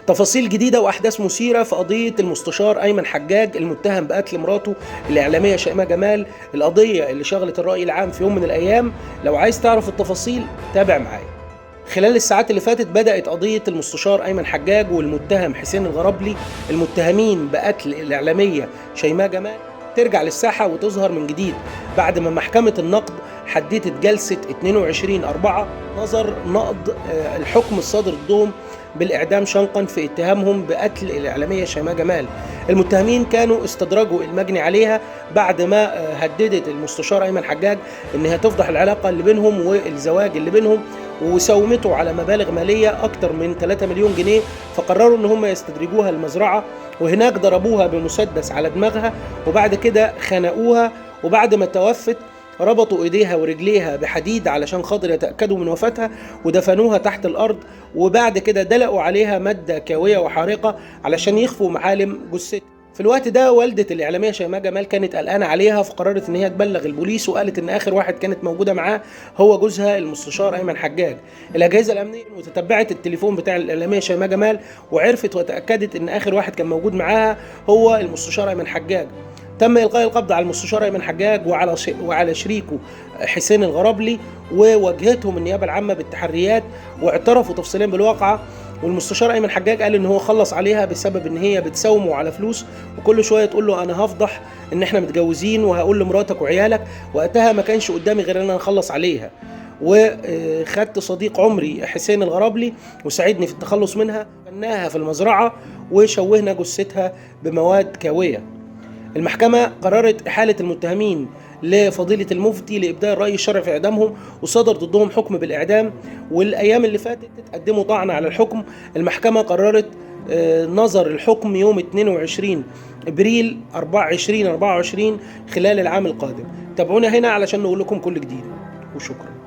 تفاصيل جديدة وأحداث مثيرة في قضية المستشار أيمن حجاج المتهم بقتل مراته الإعلامية شيماء جمال، القضية اللي شغلت الرأي العام في يوم من الأيام. لو عايز تعرف التفاصيل تابع معايا. خلال الساعات اللي فاتت بدأت قضية المستشار أيمن حجاج والمتهم حسين الغرابلي المتهمين بقتل الإعلامية شيماء جمال ترجع للساحة وتظهر من جديد بعد ما محكمة النقد حددت جلسة 22/4 نظر نقض الحكم الصادر ضدهم بالإعدام شنقا في اتهامهم بقتل الإعلامية شيماء جمال. المتهمين كانوا استدرجوا المجني عليها بعد ما هددت المستشار أيمن حجاج إنها تفضح العلاقة اللي بينهم والزواج اللي بينهم، وساومته على مبالغ مالية أكتر من 3 مليون جنيه. فقرروا إن هم يستدرجوها المزرعة، وهناك ضربوها بمسدس على دماغها، وبعد كده خنقوها، وبعد ما توفت ربطوا ايديها ورجليها بحديد علشان خاطر يتأكدوا من وفاتها، ودفنوها تحت الارض، وبعد كده دلقوا عليها مادة كاوية وحارقة علشان يخفوا معالم جثتها. في الوقت ده والدة الإعلامية شيماء جمال كانت قلقانة عليها، فقررت إن هي تبلغ البوليس، وقالت إن آخر واحد كانت موجودة معاه هو جوزها المستشار أيمن حجاج. الأجهزة الأمنية وتتبعت التليفون بتاع الإعلامية شيماء جمال وعرفت وتأكدت إن آخر واحد كان موجود معاها هو المستشار أيمن حجاج. تم إلقاء القبض على المستشار أيمن حجاج وعلى شريكه حسين الغرابلي، وواجهتهم النيابة العامة بالتحريات واعترفوا تفصيليا بالواقعة. والمستشار أيمن حجاج قال إن هو خلص عليها بسبب إن هي بتساومه على فلوس، وكل شوية تقول له أنا هفضح إن إحنا متجوزين وهقول لمراتك وعيالك. وقتها ما كانش قدامي غير إن أنا أخلص عليها، وخدت صديق عمري حسين الغرابلي وساعدني في التخلص منها، فناها في المزرعة وشوهنا جثتها بمواد كاوية. المحكمة قررت إحالة المتهمين لفضيلة المفتي لإبداء الرأي الشرعي في إعدامهم، وصدر ضدهم حكم بالإعدام. والأيام اللي فاتت قدموا طعن على الحكم. المحكمة قررت نظر الحكم يوم 22 إبريل 2024 خلال العام القادم. تابعونا هنا علشان نقول لكم كل جديد، وشكرا.